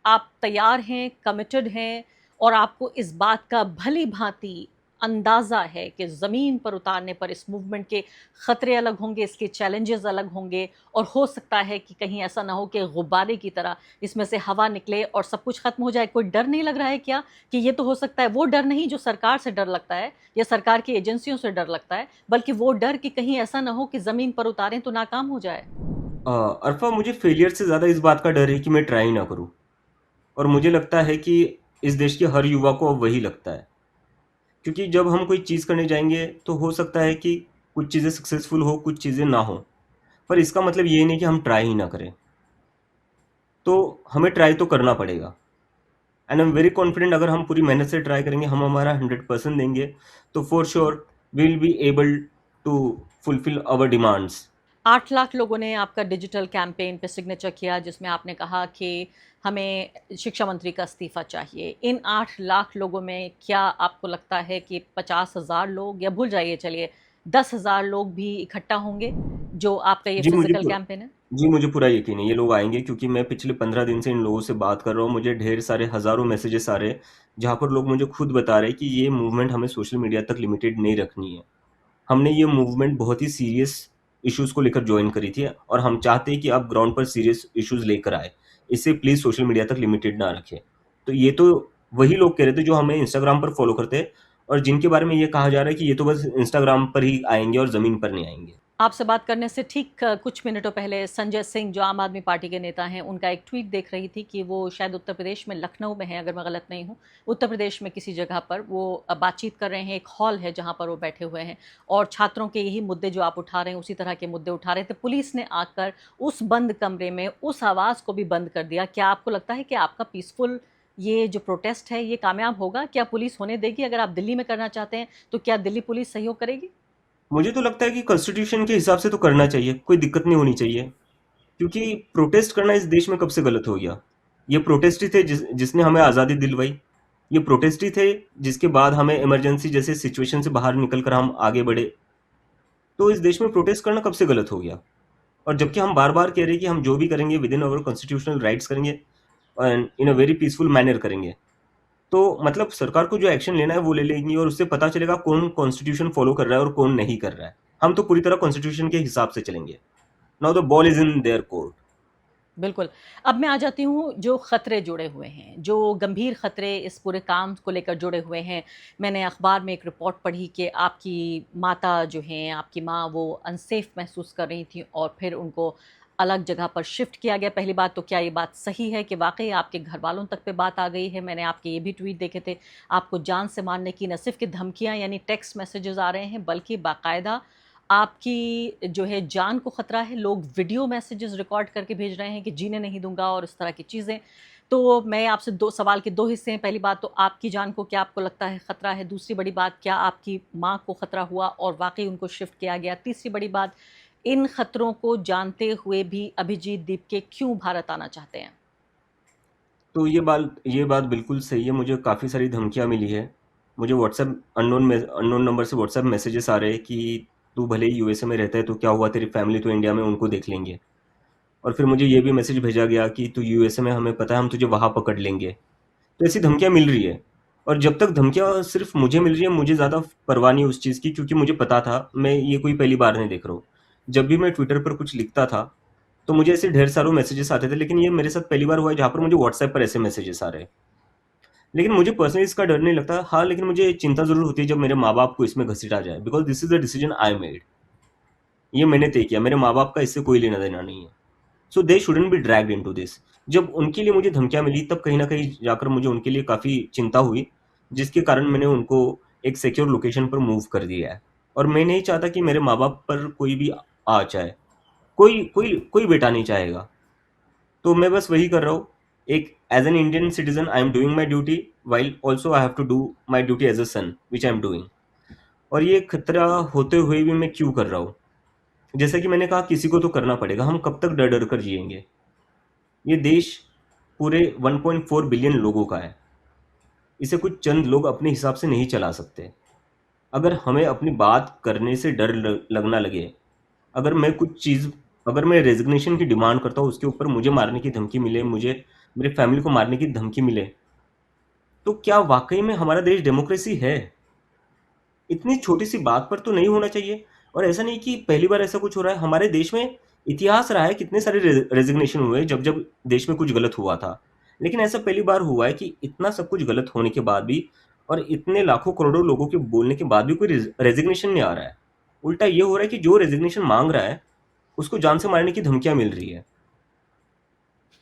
आप तैयार हैं, कमिटेड हैं और आपको इस बात का भली-भाँति अंदाज़ा है कि ज़मीन पर उतारने पर इस मूवमेंट के खतरे अलग होंगे, इसके चैलेंजेस अलग होंगे और हो सकता है कि कहीं ऐसा ना हो कि गुब्बारे की तरह इसमें से हवा निकले और सब कुछ खत्म हो जाए। कोई डर नहीं लग रहा है क्या कि ये तो हो सकता है, वो डर नहीं जो सरकार से डर लगता है या सरकार की एजेंसियों से डर लगता है, बल्कि वो डर कि कहीं ऐसा ना हो कि ज़मीन पर उतारें तो नाकाम हो जाए? अरफा, मुझे फेलियर से ज़्यादा इस बात का डर है कि मैं ट्राई ना करूं। और मुझे लगता है कि इस देश के हर युवा को अब वही लगता है, क्योंकि जब हम कोई चीज़ करने जाएंगे तो हो सकता है कि कुछ चीज़ें सक्सेसफुल हो, कुछ चीज़ें ना हो। पर इसका मतलब ये नहीं कि हम ट्राई ही ना करें। तो हमें ट्राई तो करना पड़ेगा। And I am very confident, अगर हम पूरी मेहनत से ट्राई करेंगे, हम हमारा 100% देंगे, तो for sure will be able to fulfil our demands. 8 lakh लोगों ने आपका डिजिटल कैंपेन पे सिग्नेचर किया जिसमें आपने कहा कि हमें शिक्षा मंत्री का इस्तीफ़ा चाहिए। इन 8 लाख लोगों में क्या आपको लगता है कि 50,000 लोग या भूल जाइए चलिए 10,000 लोग भी इकट्ठा होंगे, जो आपका ये जी मुझे फ़िज़िकल पूरा कैंपेन है? जी, मुझे पूरा यकीन है ये लोग आएँगे, क्योंकि मैं पिछले 15 दिन से इन लोगों से बात कर रहा हूँ। मुझे ढेर सारे हज़ारों मैसेजेस आ रहे हैं, जहाँ पर लोग मुझे खुद बता रहे हैं कि ये मूवमेंट हमें सोशल मीडिया तक लिमिटेड नहीं रखनी है। हमने ये मूवमेंट बहुत ही सीरियस इश्यूज़ को लेकर जॉइन करी थी, और हम चाहते हैं कि आप ग्राउंड पर सीरियस इश्यूज़ लेकर आएँ। इसे प्लीज़ सोशल मीडिया तक लिमिटेड ना रखें। तो ये तो वही लोग कह रहे थे जो हमें इंस्टाग्राम पर फ़ॉलो करते हैं, और जिनके बारे में ये कहा जा रहा है कि ये तो बस इंस्टाग्राम पर ही आएँगे और ज़मीन पर नहीं आएँगे। आपसे बात करने से ठीक कुछ मिनटों पहले संजय सिंह जो आम आदमी पार्टी के नेता हैं, उनका एक ट्वीट देख रही थी कि वो शायद उत्तर प्रदेश में लखनऊ में हैं, अगर मैं गलत नहीं हूँ। उत्तर प्रदेश में किसी जगह पर वो बातचीत कर रहे हैं, एक हॉल है जहाँ पर वो बैठे हुए हैं और छात्रों के यही मुद्दे जो आप उठा रहे हैं, उसी तरह के मुद्दे उठा रहे थे। पुलिस ने आकर उस बंद कमरे में उस आवाज़ को भी बंद कर दिया। क्या आपको लगता है कि आपका पीसफुल ये जो प्रोटेस्ट है, ये कामयाब होगा? क्या पुलिस होने देगी? अगर आप दिल्ली में करना चाहते हैं, तो क्या दिल्ली पुलिस सहयोग करेगी? मुझे तो लगता है कि कॉन्स्टिट्यूशन के हिसाब से तो करना चाहिए, कोई दिक्कत नहीं होनी चाहिए। क्योंकि प्रोटेस्ट करना इस देश में कब से गलत हो गया? ये प्रोटेस्ट ही थे जिसने हमें आज़ादी दिलवाई। ये प्रोटेस्ट ही थे जिसके बाद हमें इमरजेंसी जैसे सिचुएशन से बाहर निकल कर हम आगे बढ़े। तो इस देश में प्रोटेस्ट करना कब से गलत हो गया? और जबकि हम बार-बार कह रहे हैं कि हम जो भी करेंगे within our constitutional rights करेंगे, and in a very peaceful manner करेंगे। तो मतलब सरकार को जो एक्शन लेना है वो ले लेंगी, और उससे पता चलेगा कौन कॉन्स्टिट्यूशन फॉलो कर रहा है और कौन नहीं कर रहा है। हम तो पूरी तरह कॉन्स्टिट्यूशन के हिसाब से चलेंगे। Now the ball is in their court. बिल्कुल। अब मैं आ जाती हूँ जो खतरे जुड़े हुए हैं, जो गंभीर खतरे इस पूरे काम को लेकर जुड़े हुए हैं। मैंने अखबार में एक रिपोर्ट पढ़ी कि आपकी माता जो हैं, आपकी माँ वो अनसेफ महसूस कर रही थीं और फिर उनको अलग जगह पर शिफ्ट किया गया। पहली बात तो क्या ये बात सही है कि वाक़ई आपके घरवालों तक पे बात आ गई है? मैंने आपके ये भी ट्वीट देखे थे, आपको जान से मारने की न सिर्फ़ कि धमकियाँ यानी टेक्स्ट मैसेजेज़ आ रहे हैं, बल्कि बाकायदा आपकी जो है जान को खतरा है, लोग वीडियो मैसेजेस रिकॉर्ड करके भेज रहे हैं कि जीने नहीं दूँगा और इस तरह की चीज़ें। तो मैं आपसे 2 सवाल के 2 हिस्से हैं, पहली बात तो आपकी जान को क्या आपको लगता है खतरा है? दूसरी बड़ी बात, क्या आपकी माँ को खतरा हुआ और वाक़ई उनको शिफ्ट किया गया? तीसरी बड़ी बात, इन खतरों को जानते हुए भी अभिजीत दीपके क्यों भारत आना चाहते हैं? तो ये बात बिल्कुल सही है। मुझे काफ़ी सारी धमकियाँ मिली है। मुझे व्हाट्सएप अननोन नंबर से व्हाट्सएप मैसेजेस आ रहे हैं कि तू भले ही यूएसए में रहता है तो क्या हुआ, तेरी फैमिली तो इंडिया में, उनको देख लेंगे। और फिर मुझे ये भी मैसेज भेजा गया कि तू यूएसए में, हमें पता है, हम तुझे वहाँ पकड़ लेंगे। तो ऐसी धमकियाँ मिल रही है। और जब तक धमकियाँ सिर्फ मुझे मिल रही है, मुझे ज़्यादा परवाह नहीं उस चीज़ की, क्योंकि मुझे पता था मैं ये कोई पहली बार नहीं देख रहा हूँ। जब भी मैं ट्विटर पर कुछ लिखता था तो मुझे ऐसे ढेर सारे मैसेजेस आते थे, लेकिन ये मेरे साथ पहली बार हुआ है जहाँ पर मुझे व्हाट्सएप पर ऐसे मैसेजेस आ रहे हैं। लेकिन मुझे पर्सनली इसका डर नहीं लगता। हाँ, लेकिन मुझे चिंता ज़रूर होती है जब मेरे माँ-बाप को इसमें घसीटा जाए, because this is the decision I made. ये मैंने तय किया, मेरे माँ-बाप का इससे कोई लेना-देना नहीं है। So they shouldn't be dragged into this. जब उनके लिए मुझे धमकियाँ मिली, तब कहीं न कहीं जाकर मुझे उनके लिए काफ़ी चिंता हुई, जिसके कारण मैंने उनको एक सिक्योर लोकेशन पर मूव कर दिया है। और मैं नहीं चाहता कि मेरे माँ-बाप पर कोई भी आ जाए। कोई कोई कोई बेटा नहीं चाहेगा। तो मैं बस वही कर रहा हूँ। एक as an Indian citizen I am doing my duty, while also I have to do my duty as a son which I am doing. और ये खतरा होते हुए भी मैं क्यों कर रहा हूँ? जैसा कि मैंने कहा, किसी को तो करना पड़ेगा। हम कब तक डर-डर कर जिएँगे? ये देश पूरे 1.4 बिलियन लोगों का है। इसे कुछ चंद लोग अपने हिसाब से नहीं चला सकते। अगर हमें अपनी बात करने से डर लगना लगे, अगर मैं कुछ चीज़ अगर मैं रेज़िग्नेशन की डिमांड करता हूँ, उसके ऊपर मुझे मारने की धमकी मिले, मुझे मेरे फैमिली को मारने की धमकी मिले, तो क्या वाकई में हमारा देश डेमोक्रेसी है? इतनी छोटी सी बात पर तो नहीं होना चाहिए। और ऐसा नहीं कि पहली बार ऐसा कुछ हो रहा है, हमारे देश में इतिहास रहा है, कितने सारे रेजिग्नेशन हुए जब जब देश में कुछ गलत हुआ था। लेकिन ऐसा पहली बार हुआ है कि इतना सब कुछ गलत होने के बाद भी और इतने लाखों करोड़ों लोगों के बोलने के बाद भी कोई रेजिग्नेशन नहीं आ रहा है। उल्टा ये हो रहा है कि जो रेजिग्नेशन मांग रहा है उसको जान से मारने की धमकियां मिल रही है।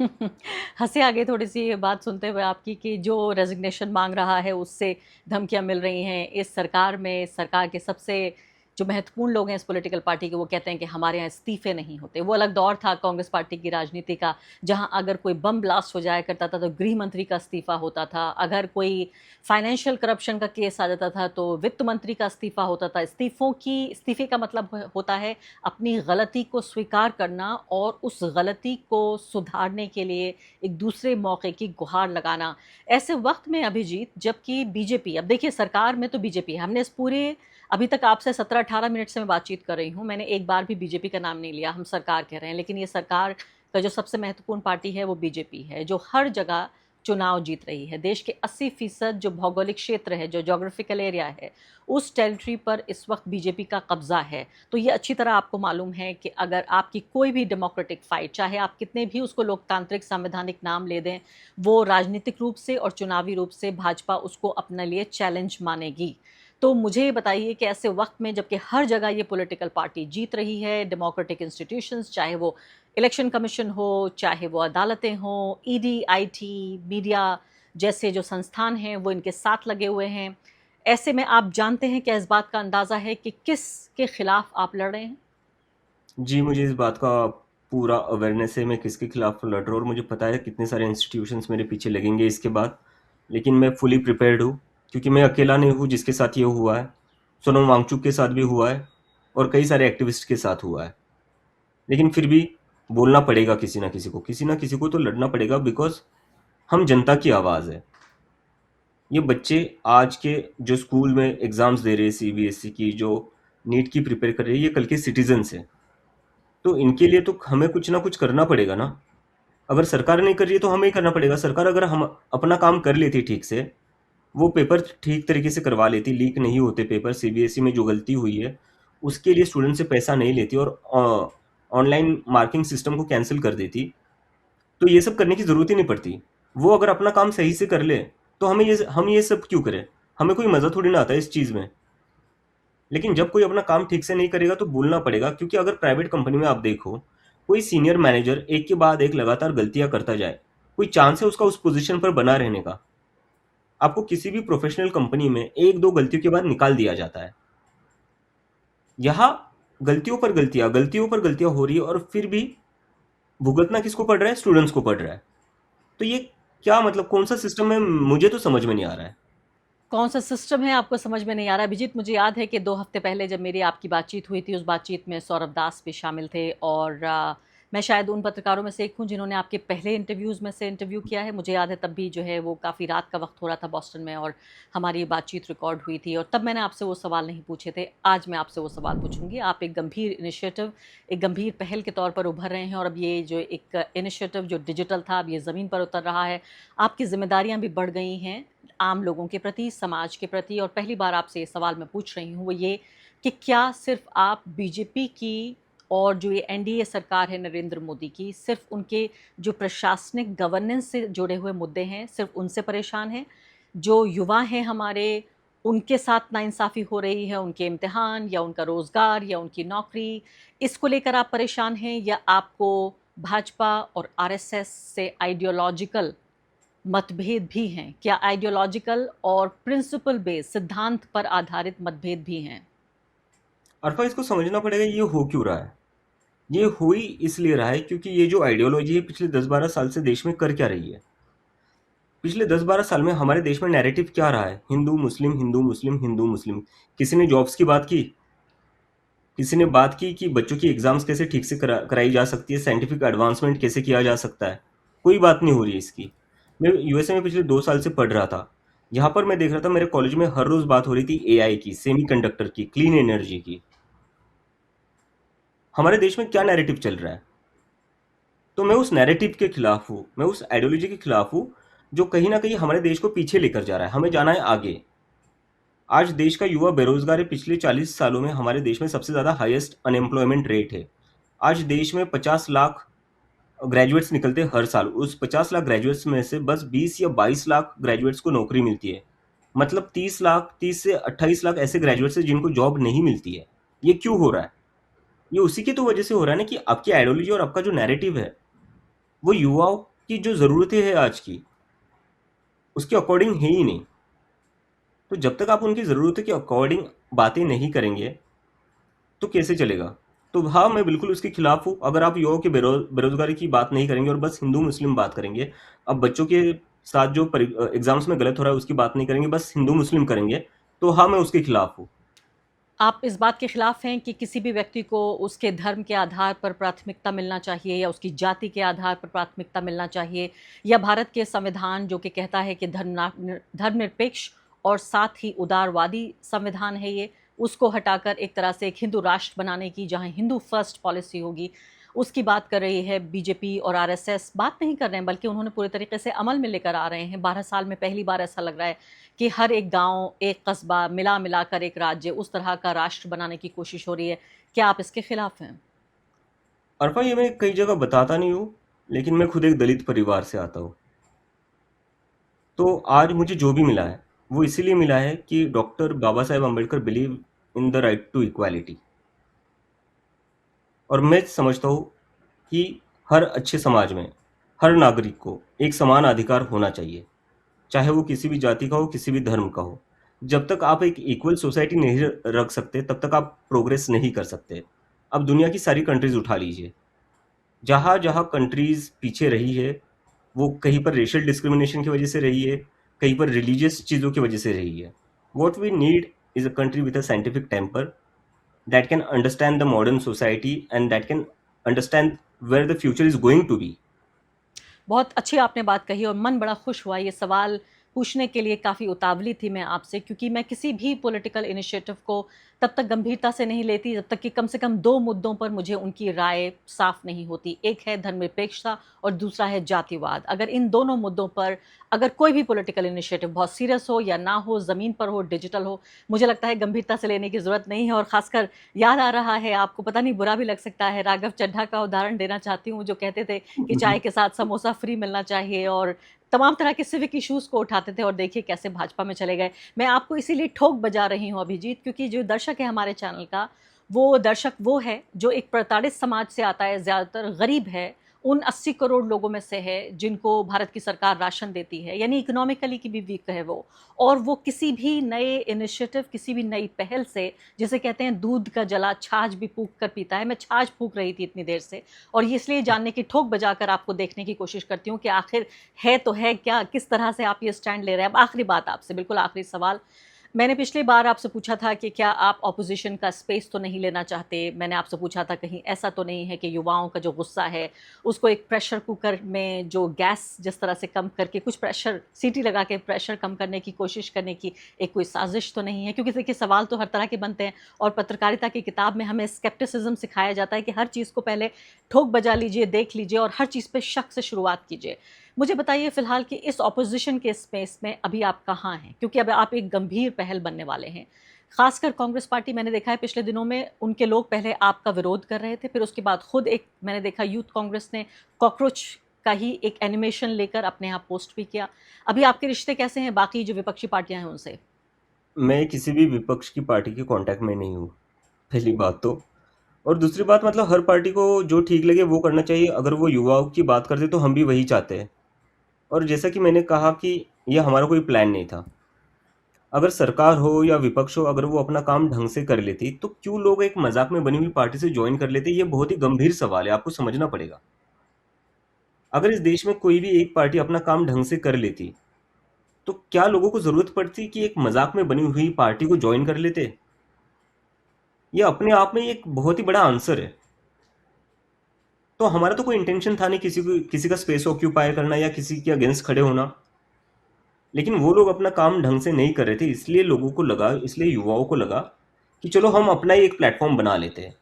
हंसी आ गई थोड़ी सी ये बात सुनते हुए आपकी कि जो रेजिग्नेशन मांग रहा है उससे धमकियां मिल रही हैं। इस सरकार में सरकार के सबसे जो महत्वपूर्ण लोग हैं इस पॉलिटिकल पार्टी के, वो कहते हैं कि हमारे यहाँ इस्तीफे नहीं होते। वो अलग दौर था कांग्रेस पार्टी की राजनीति का, जहां अगर कोई बम ब्लास्ट हो जाया करता था तो गृह मंत्री का इस्तीफा होता था, अगर कोई फाइनेंशियल करप्शन का केस आ जाता था तो वित्त मंत्री का इस्तीफा होता था। इस्तीफे का मतलब होता है अपनी गलती को स्वीकार करना और उस गलती को सुधारने के लिए एक दूसरे मौके की गुहार लगाना। ऐसे वक्त में अभिजीत, जबकि बीजेपी, अब देखिए सरकार में तो बीजेपी है, हमने इस पूरे अभी तक आपसे 17-18 मिनट से मैं बातचीत कर रही हूँ, मैंने एक बार भी बीजेपी का नाम नहीं लिया, हम सरकार कह रहे हैं, लेकिन ये सरकार का जो सबसे महत्वपूर्ण पार्टी है वो बीजेपी है, जो हर जगह चुनाव जीत रही है। देश के 80% जो भौगोलिक क्षेत्र है, जो जोग्राफिकल एरिया है, उस टेरिटरी पर इस वक्त बीजेपी का कब्जा है। तो ये अच्छी तरह आपको मालूम है कि अगर आपकी कोई भी डेमोक्रेटिक फाइट, चाहे आप कितने भी उसको लोकतांत्रिक संवैधानिक नाम ले दें, वो राजनीतिक रूप से और चुनावी रूप से भाजपा उसको अपने लिए चैलेंज मानेगी। तो मुझे ये बताइए कि ऐसे वक्त में जबकि हर जगह ये पॉलिटिकल पार्टी जीत रही है, डेमोक्रेटिक इंस्टीट्यूशंस, चाहे वो इलेक्शन कमीशन हो, चाहे वो अदालतें हों, ईडी, आईटी, मीडिया जैसे जो संस्थान हैं वो इनके साथ लगे हुए हैं, ऐसे में आप जानते हैं, क्या इस बात का अंदाज़ा है कि किस के खिलाफ आप लड़ रहे हैं? जी, मुझे इस बात का पूरा अवेयरनेस है मैं किसके खिलाफ लड़ रहा हूँ, और मुझे पता है कितने सारे इंस्टीट्यूशंस मेरे पीछे लगेंगे इसके बाद। लेकिन मैं फुली प्रिपेयर्ड हूँ, क्योंकि मैं अकेला नहीं हूँ जिसके साथ ये हुआ है। सोनम वांगचुक के साथ भी हुआ है और कई सारे एक्टिविस्ट के साथ हुआ है। लेकिन फिर भी बोलना पड़ेगा, किसी ना किसी को तो लड़ना पड़ेगा, बिकॉज हम जनता की आवाज़ है। ये बच्चे आज के जो स्कूल में एग्ज़ाम्स दे रहे हैं, सीबीएसई की जो नीट की प्रिपेयर कर रही है, ये कल के सिटीजन्स हैं। तो इनके लिए तो हमें कुछ ना कुछ करना पड़ेगा ना। अगर सरकार नहीं कर रही है तो हमें ही करना पड़ेगा। सरकार अगर हम अपना काम कर लेती ठीक से, वो पेपर ठीक तरीके से करवा लेती, लीक नहीं होते पेपर, सीबीएसई में जो गलती हुई है उसके लिए स्टूडेंट से पैसा नहीं लेती और ऑनलाइन मार्किंग सिस्टम को कैंसिल कर देती, तो ये सब करने की ज़रूरत ही नहीं पड़ती। वो अगर अपना काम सही से कर ले तो हम ये सब क्यों करें? हमें कोई मज़ा थोड़ी ना आता है इस चीज़ में। लेकिन जब कोई अपना काम ठीक से नहीं करेगा तो बोलना पड़ेगा, क्योंकि अगर प्राइवेट कंपनी में आप देखो, कोई सीनियर मैनेजर एक के बाद एक लगातार गलतियां करता जाए, कोई चांस है उसका उस पोजीशन पर बना रहने का? आपको किसी भी प्रोफेशनल कंपनी में एक दो गलतियों के बाद निकाल दिया जाता है। यहाँ गलतियों पर गलतियां हो रही है और फिर भी भुगतना किसको पड़ रहा है? स्टूडेंट्स को पड़ रहा है। तो ये क्या मतलब, कौन सा सिस्टम है? मुझे तो समझ में नहीं आ रहा है। कौन सा सिस्टम है आपको समझ में नहीं आ रहा? अभिजीत, मुझे याद है कि 2 हफ्ते पहले जब मेरी आपकी बातचीत हुई थी, उस बातचीत में सौरभ दास भी शामिल थे और मैं शायद उन पत्रकारों में से एक हूँ जिन्होंने आपके पहले इंटरव्यूज़ में से इंटरव्यू किया है। मुझे याद है तब भी जो है वो काफ़ी रात का वक्त हो रहा था बॉस्टन में और हमारी ये बातचीत रिकॉर्ड हुई थी और तब मैंने आपसे वो सवाल नहीं पूछे थे। आज मैं आपसे वो सवाल पूछूंगी। आप एक गंभीर इनिशिएटिव, एक गंभीर पहल के तौर पर उभर रहे हैं और अब ये जो एक इनिशिएटिव जो डिजिटल था, अब ये ज़मीन पर उतर रहा है। आपकी जिम्मेदारियां भी बढ़ गई हैं आम लोगों के प्रति, समाज के प्रति, और पहली बार आपसे ये सवाल मैं पूछ रही हूँ वो ये कि क्या सिर्फ आप बीजेपी की और जो ये एनडीए सरकार है नरेंद्र मोदी की, सिर्फ उनके जो प्रशासनिक गवर्नेंस से जुड़े हुए मुद्दे हैं सिर्फ उनसे परेशान हैं? जो युवा हैं हमारे, उनके साथ नाइंसाफ़ी हो रही है, उनके इम्तिहान या उनका रोज़गार या उनकी नौकरी, इसको लेकर आप परेशान हैं, या आपको भाजपा और आरएसएस से आइडियोलॉजिकल मतभेद भी हैं? क्या आइडियोलॉजिकल और प्रिंसिपल बेस, सिद्धांत पर आधारित मतभेद भी हैं? अरफा, इसको समझना पड़ेगा ये हो क्यों रहा है। ये हो ही इसलिए रहा है क्योंकि ये जो आइडियोलॉजी है पिछले 10-12 साल से देश में कर क्या रही है। पिछले 10-12 साल में हमारे देश में नैरेटिव क्या रहा है? हिंदू मुस्लिम, हिंदू मुस्लिम, हिंदू मुस्लिम। किसी ने जॉब्स की बात की? किसी ने बात की कि बच्चों की एग्जाम्स कैसे ठीक से कराई जा सकती है, साइंटिफिक एडवांसमेंट कैसे किया जा सकता है? कोई बात नहीं हो रही है इसकी। मैं यूएसए में पिछले 2 साल से पढ़ रहा था। यहाँ पर मैं देख रहा था मेरे कॉलेज में हर रोज बात हो रही थी एआई की, सेमीकंडक्टर की, क्लीन एनर्जी की। हमारे देश में क्या नैरेटिव चल रहा है? तो मैं उस नैरेटिव के खिलाफ हूँ, मैं उस आइडियोलॉजी के खिलाफ हूँ जो कहीं ना कहीं हमारे देश को पीछे लेकर जा रहा है। हमें जाना है आगे। आज देश का युवा बेरोजगार है। पिछले 40 सालों में हमारे देश में सबसे ज़्यादा हाईएस्ट अनएम्प्लॉयमेंट रेट है। आज देश में 50 लाख ग्रेजुएट्स निकलते हैं हर साल। उस 50 लाख ग्रेजुएट्स में से बस 20 या 22 लाख ग्रेजुएट्स को नौकरी मिलती है। मतलब 30 लाख, 30 से 28 लाख ऐसे ग्रेजुएट्स हैं जिनको जॉब नहीं मिलती है। ये क्यों हो रहा है? ये उसी की तो वजह से हो रहा है ना कि आपकी आइडियोलॉजी और आपका जो नैरेटिव है वो युवाओं की जो ज़रूरतें हैं आज की, उसके अकॉर्डिंग है ही नहीं। तो जब तक आप उनकी ज़रूरतों के अकॉर्डिंग बातें नहीं करेंगे तो कैसे चलेगा? तो हाँ, मैं बिल्कुल उसके खिलाफ हूँ। अगर आप युवाओं की बेरोजगारी की बात नहीं करेंगे और बस हिंदू मुस्लिम बात करेंगे, अब बच्चों के साथ जो एग्जाम्स में गलत हो रहा है उसकी बात नहीं करेंगे, बस हिंदू मुस्लिम करेंगे, तो हाँ, मैं उसके खिलाफ हूँ। आप इस बात के खिलाफ हैं कि किसी भी व्यक्ति को उसके धर्म के आधार पर प्राथमिकता मिलना चाहिए या उसकी जाति के आधार पर प्राथमिकता मिलना चाहिए, या भारत के संविधान जो कि कहता है कि धर्मनिरपेक्ष और साथ ही उदारवादी संविधान है ये, उसको हटाकर एक तरह से एक हिंदू राष्ट्र बनाने की, जहां हिंदू फर्स्ट पॉलिसी होगी, उसकी बात कर रही है बीजेपी और आरएसएस। बात नहीं कर रहे हैं, बल्कि उन्होंने पूरे तरीके से अमल में लेकर आ रहे हैं। 12 साल में पहली बार ऐसा लग रहा है कि हर एक गांव, एक कस्बा मिलाकर एक राज्य, उस तरह का राष्ट्र बनाने की कोशिश हो रही है। क्या आप इसके खिलाफ हैं? अरफा, ये मैं कई जगह बताता नहीं हूँ, लेकिन मैं खुद एक दलित परिवार से आता हूँ। तो आज मुझे जो भी मिला है वो इसीलिए मिला है कि doctor Baba Saheb Ambedkar believe in the right to equality. और मैं समझता हूँ कि हर अच्छे समाज में हर नागरिक को एक समान अधिकार होना चाहिए, चाहे वो किसी भी जाति का हो, किसी भी धर्म का हो। जब तक आप एक इक्वल सोसाइटी नहीं रख सकते, तब तक आप प्रोग्रेस नहीं कर सकते। अब दुनिया की सारी कंट्रीज उठा लीजिए, जहाँ जहाँ कंट्रीज पीछे रही है वो कहीं पर रेशियल डिस्क्रिमिनेशन की वजह से रही है, कहीं पर रिलीजियस चीज़ों की वजह से रही है। What we need is a country with a scientific temper that can understand the modern society and that can understand where the future is going to be. बहुत अच्छी आपने बात कही और मन बड़ा खुश हुआ। ये सवाल पूछने के लिए काफ़ी उतावली थी मैं आपसे, क्योंकि मैं किसी भी पॉलिटिकल इनिशिएटिव को तब तक गंभीरता से नहीं लेती जब तक कि कम से कम दो मुद्दों पर मुझे उनकी राय साफ नहीं होती। एक है धर्मनिरपेक्षता और दूसरा है जातिवाद। अगर इन दोनों मुद्दों पर अगर कोई भी पॉलिटिकल इनिशिएटिव बहुत सीरियस हो या ना हो, ज़मीन पर हो, डिजिटल हो, मुझे लगता है गंभीरता से लेने की ज़रूरत नहीं है। और ख़ासकर याद आ रहा है, आपको पता नहीं बुरा भी लग सकता है, राघव चड्ढा का उदाहरण देना चाहती हूँ, जो कहते थे कि चाय के साथ समोसा फ्री मिलना चाहिए, और तमाम तरह के सिविक इश्यूज़ को उठाते थे, और देखिए कैसे भाजपा में चले गए। मैं आपको इसीलिए ठोक बजा रही हूँ अभिजीत, क्योंकि जो दर्शक है हमारे चैनल का, वो दर्शक वो है जो एक प्रताड़ित समाज से आता है, ज़्यादातर गरीब है, उन 80 करोड़ लोगों में से है जिनको भारत की सरकार राशन देती है, यानी इकोनॉमिकली की भी वीक है वो। और वो किसी भी नए इनिशिएटिव, किसी भी नई पहल से, जिसे कहते हैं दूध का जला छाछ भी फूंक कर पीता है, मैं छाछ फूंक रही थी इतनी देर से, और ये इसलिए जानने की ठोक बजाकर आपको देखने की कोशिश करती हूँ कि आखिर है तो है क्या, किस तरह से आप ये स्टैंड ले रहे हैं। अब आखिरी बात आपसे, बिल्कुल आखिरी सवाल। मैंने पिछली बार आपसे पूछा था कि क्या आप ऑपोजिशन का स्पेस तो नहीं लेना चाहते। मैंने आपसे पूछा था कहीं ऐसा तो नहीं है कि युवाओं का जो गुस्सा है उसको एक प्रेशर कुकर में जो गैस जिस तरह से कम करके कुछ प्रेशर सीटी लगा के प्रेशर कम करने की कोशिश करने की एक कोई साजिश तो नहीं है। क्योंकि देखिए सवाल तो हर तरह के बनते हैं, और पत्रकारिता की किताब में हमें स्केप्टिसिज्म सिखाया जाता है कि हर चीज़ को पहले ठोक बजा लीजिए, देख लीजिए, और हर चीज़ पे शक से शुरुआत कीजिए। मुझे बताइए फ़िलहाल कि इस ऑपोजिशन के स्पेस में अभी आप कहाँ हैं? क्योंकि अब आप एक गंभीर पहल बनने वाले हैं। ख़ासकर कांग्रेस पार्टी, मैंने देखा है पिछले दिनों में उनके लोग पहले आपका विरोध कर रहे थे, फिर उसके बाद खुद एक मैंने देखा यूथ कांग्रेस ने कॉकरोच का ही एक एनिमेशन लेकर अपने यहाँ पोस्ट भी किया। अभी आपके रिश्ते कैसे हैं बाकी जो विपक्षी पार्टियाँ हैं उनसे? मैं किसी भी विपक्ष की पार्टी के कांटेक्ट में नहीं हूँ, पहली बात तो। और दूसरी बात, मतलब हर पार्टी को जो ठीक लगे वो करना चाहिए। अगर वो युवाओं की बात करते तो हम भी वही चाहते हैं। और जैसा कि मैंने कहा कि यह हमारा कोई प्लान नहीं था। अगर सरकार हो या विपक्ष हो, अगर वो अपना काम ढंग से कर लेती तो क्यों लोग एक मजाक में बनी हुई पार्टी से ज्वाइन कर लेते? ये बहुत ही गंभीर सवाल है, आपको समझना पड़ेगा। अगर इस देश में कोई भी एक पार्टी अपना काम ढंग से कर लेती तो क्या लोगों को जरूरत पड़ती कि एक मजाक में बनी हुई पार्टी को ज्वाइन कर लेते? ये अपने आप में एक बहुत ही बड़ा आंसर है। तो हमारा तो कोई इंटेंशन था नहीं किसी का स्पेस ऑक्यूपाई करना या किसी के अगेंस्ट खड़े होना। लेकिन वो लोग अपना काम ढंग से नहीं कर रहे थे, इसलिए लोगों को लगा, इसलिए युवाओं को लगा कि चलो हम अपना ही एक प्लेटफॉर्म बना लेते हैं।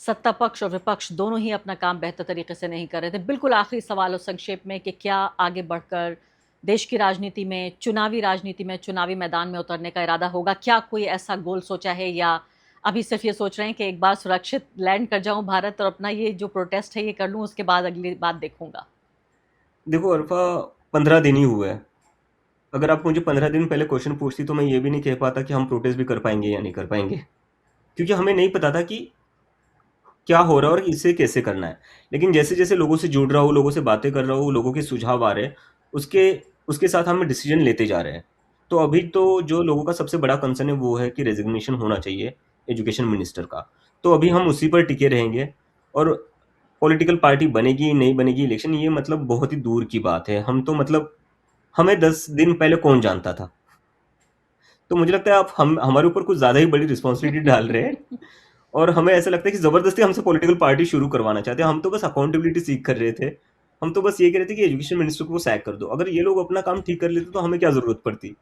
सत्ता पक्ष और विपक्ष दोनों ही अपना काम बेहतर तरीके से नहीं कर रहे थे। बिल्कुल आखिरी सवाल और संक्षेप में कि क्या आगे बढ़कर देश की राजनीति में, चुनावी राजनीति में, चुनावी मैदान में उतरने का इरादा होगा? क्या कोई ऐसा गोल सोचा है या अभी सिर्फ ये सोच रहे हैं कि एक बार सुरक्षित लैंड कर जाऊं भारत और अपना ये जो प्रोटेस्ट है ये कर लूं, उसके बाद अगली बात देखूंगा? देखो अल्फा, 15 दिन ही हुए हैं। अगर आप मुझे 15 दिन पहले क्वेश्चन पूछती तो मैं ये भी नहीं कह पाता कि हम प्रोटेस्ट भी कर पाएंगे या नहीं कर पाएंगे, क्योंकि हमें नहीं पता था कि क्या हो रहा है और इसे कैसे करना है। लेकिन जैसे जैसे लोगों से जुड़ रहा हूँ, लोगों से बातें कर रहा हूँ, लोगों के सुझाव आ रहे हैं, उसके उसके साथ हम डिसीजन लेते जा रहे हैं। तो अभी तो जो लोगों का सबसे बड़ा कंसर्न है वो है कि रेजिग्नेशन होना चाहिए एजुकेशन मिनिस्टर का। तो अभी हम उसी पर टिके रहेंगे। और पॉलिटिकल पार्टी बनेगी नहीं बनेगी इलेक्शन, ये मतलब बहुत ही दूर की बात है। हम तो मतलब हमें 10 दिन पहले कौन जानता था। तो मुझे लगता है आप हम हमारे ऊपर कुछ ज़्यादा ही बड़ी रिस्पॉन्सिबिलिटी डाल रहे हैं। और हमें ऐसा लगता है कि ज़बरदस्ती हमसे पॉलिटिकल पार्टी शुरू करवाना चाहते हैं। हम तो बस अकाउंटेबिलिटी सीख कर रहे थे। हम तो बस ये कह रहे थे कि एजुकेशन मिनिस्टर को सैक कर दो। अगर ये लोग अपना काम ठीक कर लेते तो हमें क्या ज़रूरत पड़ती।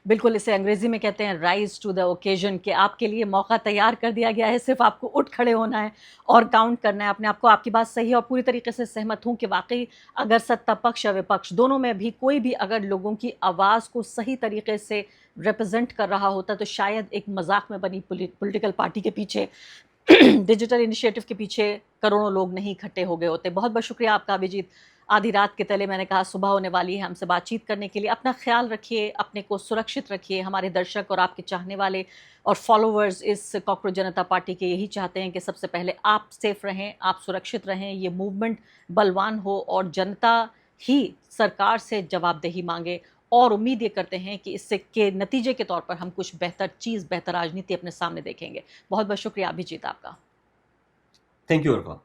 बिल्कुल, इसे अंग्रेजी में कहते हैं राइज टू द ओकेजन, कि आपके लिए मौका तैयार कर दिया गया है, सिर्फ आपको उठ खड़े होना है और काउंट करना है अपने आप को। आपकी बात सही है और पूरी तरीके से सहमत हूँ कि वाकई अगर सत्ता पक्ष या विपक्ष दोनों में भी कोई भी अगर लोगों की आवाज़ को सही तरीके से रिप्रेजेंट कर रहा होता तो शायद एक मजाक में बनी पॉलिटिकल पार्टी के पीछे डिजिटल इनिशिएटिव के पीछे करोड़ों लोग नहीं इकट्ठे हो गए होते। बहुत बहुत शुक्रिया आपका अभिजीत। आधी रात के तले मैंने कहा सुबह होने वाली है, हमसे बातचीत करने के लिए। अपना ख्याल रखिए, अपने को सुरक्षित रखिए। हमारे दर्शक और आपके चाहने वाले और फॉलोअर्स इस कॉकरोच जनता पार्टी के यही चाहते हैं कि सबसे पहले आप सेफ रहें, आप सुरक्षित रहें, ये मूवमेंट बलवान हो और जनता ही सरकार से जवाबदेही मांगे। और उम्मीद ये करते हैं कि इससे के नतीजे के तौर पर हम कुछ बेहतर चीज़, बेहतर राजनीति अपने सामने देखेंगे। बहुत बहुत शुक्रिया अभिजीत आपका। Thank you अर्फा।